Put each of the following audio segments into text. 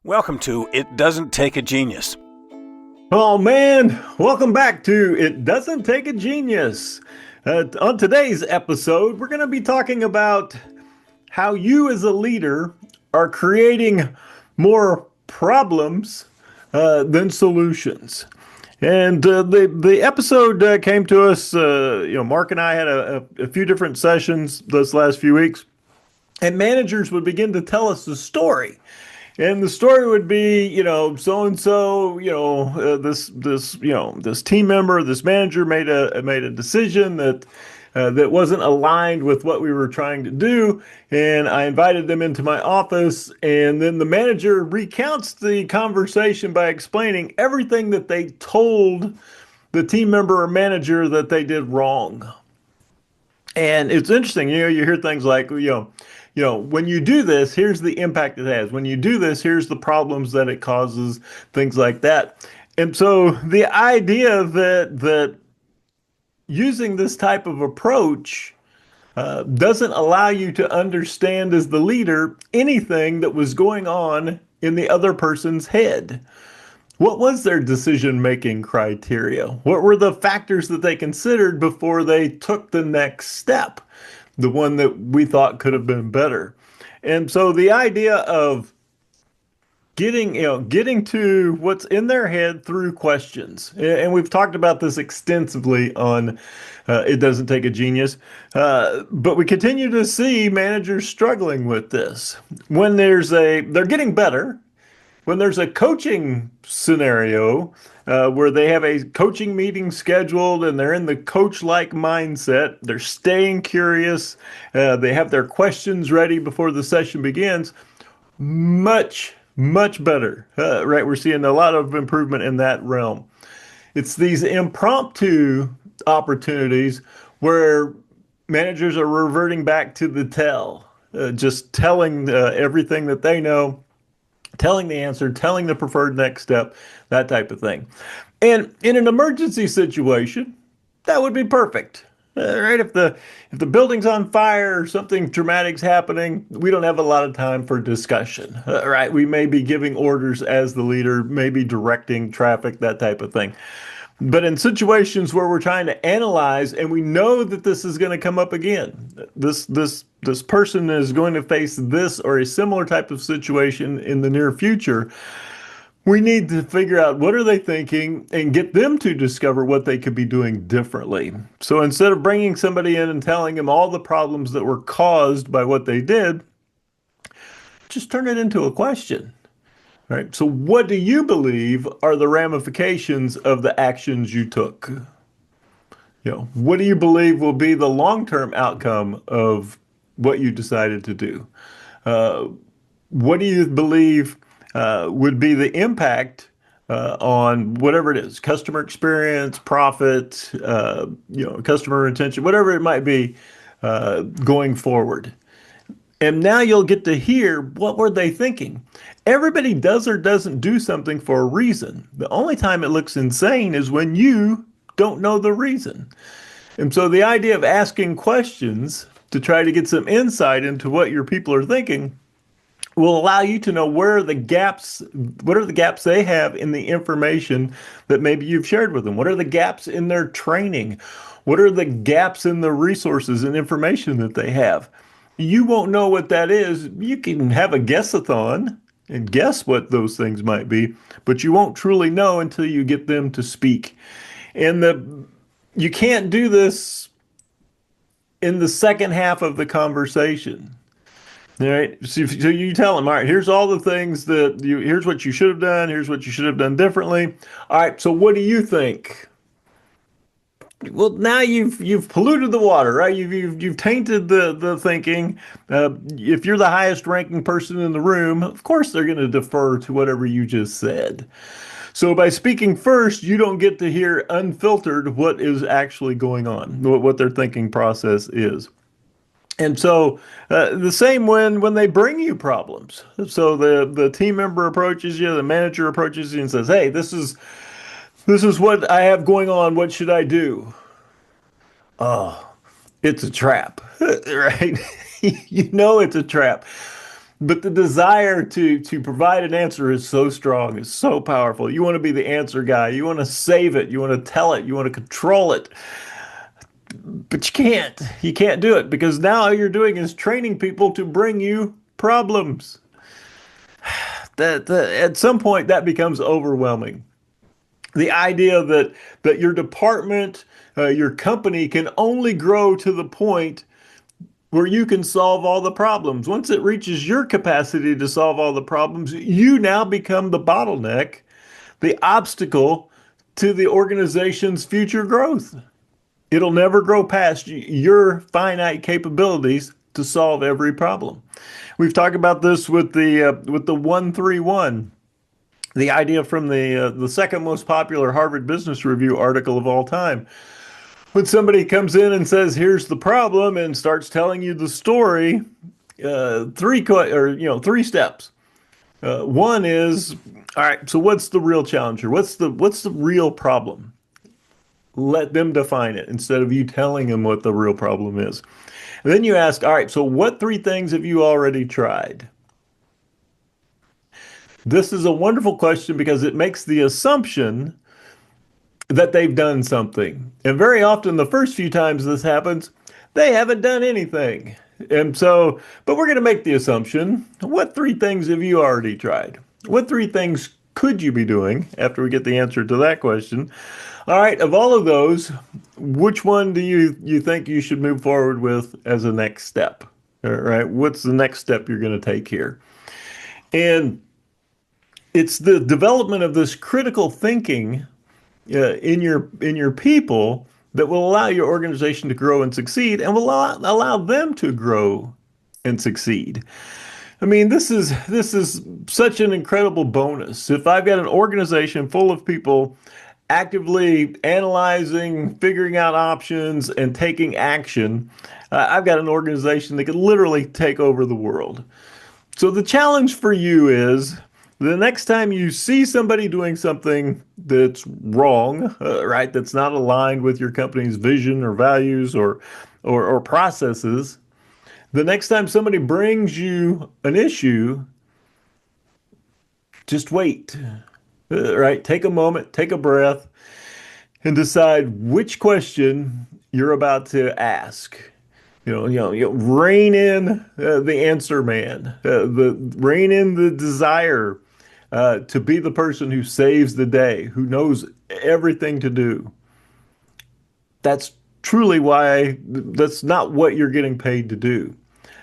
Welcome to It Doesn't Take a Genius. Oh man, welcome back to It Doesn't Take a Genius. On today's episode, we're going to be talking about how you as a leader are creating more problems than solutions. And the episode came to us, Mark and I had a few different sessions this last few weeks, and managers would begin to tell us the story. And the story would be, so and so, this team member, this manager made a decision that wasn't aligned with what we were trying to do, and I invited them into my office, and then the manager recounts the conversation by explaining everything that they told the team member or manager that they did wrong. And it's interesting, you hear things like, when you do this, here's the impact it has. When you do this, here's the problems that it causes, things like that. And so the idea that using this type of approach doesn't allow you to understand as the leader anything that was going on in the other person's head. What was their decision-making criteria? What were the factors that they considered before they took the next step? The one that we thought could have been better. And so the idea of getting to what's in their head through questions. And we've talked about this extensively on It Doesn't Take a Genius. But we continue to see managers struggling with this. When they're getting better. When there's a coaching scenario where they have a coaching meeting scheduled and they're in the coach-like mindset, they're staying curious, they have their questions ready before the session begins, much better, right? We're seeing a lot of improvement in that realm. It's these impromptu opportunities where managers are reverting back to the just telling everything that they know, telling the answer, telling the preferred next step, that type of thing. And in an emergency situation, that would be perfect. Right? If the building's on fire or something dramatic's happening, we don't have a lot of time for discussion. Right? We may be giving orders as the leader, maybe directing traffic, that type of thing. But in situations where we're trying to analyze and we know that this is going to come up again, this person is going to face this or a similar type of situation in the near future, we need to figure out what are they thinking and get them to discover what they could be doing differently. So instead of bringing somebody in and telling them all the problems that were caused by what they did, just turn it into a question. Right. So what do you believe are the ramifications of the actions you took? What do you believe will be the long-term outcome of what you decided to do? What do you believe would be the impact on whatever it is, customer experience, profit, customer retention, whatever it might be going forward? And now you'll get to hear what were they thinking. Everybody does or doesn't do something for a reason. The only time it looks insane is when you don't know the reason. And so the idea of asking questions to try to get some insight into what your people are thinking will allow you to know what are the gaps they have in the information that maybe you've shared with them. What are the gaps in their training? What are the gaps in the resources and information that they have? You won't know what that is. You can have a guess-a-thon and guess what those things might be, but you won't truly know until you get them to speak. And you can't do this in the second half of the conversation. All right. So you tell them, all right, here's all the things here's what you should have done. Here's what you should have done differently. All right. So what do you think? Well, now you've polluted the water, right? You've tainted the thinking. If you're the highest ranking person in the room, of course they're going to defer to whatever you just said. So by speaking first, you don't get to hear unfiltered what is actually going on, what their thinking process is. And so the same when they bring you problems. So the team member approaches you, the manager approaches you and says, "Hey, this is what I have going on. What should I do?" Oh, it's a trap, right? It's a trap. But the desire to provide an answer is so strong, is so powerful. You want to be the answer guy. You want to save it. You want to tell it. You want to control it. But you can't. You can't do it because now all you're doing is training people to bring you problems. At some point that becomes overwhelming. The idea that your department, your company can only grow to the point where you can solve all the problems. Once it reaches your capacity to solve all the problems, you now become the bottleneck, the obstacle to the organization's future growth. It'll never grow past your finite capabilities to solve every problem. We've talked about this with the 131, the idea from the second most popular Harvard Business Review article of all time. When somebody comes in and says, "Here's the problem," and starts telling you the story, three steps. One is, all right. So what's the real challenge here? What's the real problem? Let them define it instead of you telling them what the real problem is. And then you ask, all right. So what three things have you already tried? This is a wonderful question because it makes the assumption that they've done something. And very often, the first few times this happens, they haven't done anything. And so, but we're going to make the assumption, what three things have you already tried? What three things could you be doing after we get the answer to that question? All right, of all of those, which one do you think you should move forward with as a next step? All right, what's the next step you're going to take here? And it's the development of this critical thinking in your people that will allow your organization to grow and succeed, and will allow them to grow and succeed. I mean, this is such an incredible bonus. If I've got an organization full of people actively analyzing, figuring out options, and taking action, I've got an organization that could literally take over the world. So the challenge for you is the next time you see somebody doing something that's wrong, right, that's not aligned with your company's vision or values or processes, the next time somebody brings you an issue, just wait, right? Take a moment, take a breath, and decide which question you're about to ask. Rein in the answer man, rein in the desire to be the person who saves the day, who knows everything to do. That's truly why that's not what you're getting paid to do.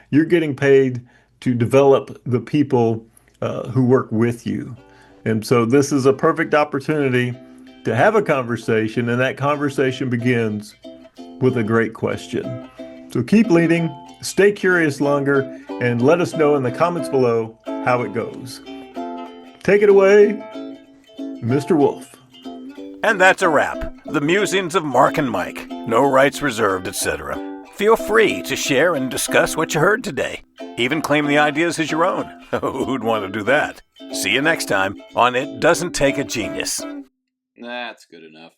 You're getting paid to develop the people who work with you. And so this is a perfect opportunity to have a conversation, and that conversation begins with a great question. So keep leading, stay curious longer, and let us know in the comments below how it goes. Take it away, Mr. Wolf. And that's a wrap. The musings of Mark and Mike. No rights reserved, etc. Feel free to share and discuss what you heard today. Even claim the ideas as your own. Who'd want to do that? See you next time on It Doesn't Take a Genius. That's good enough.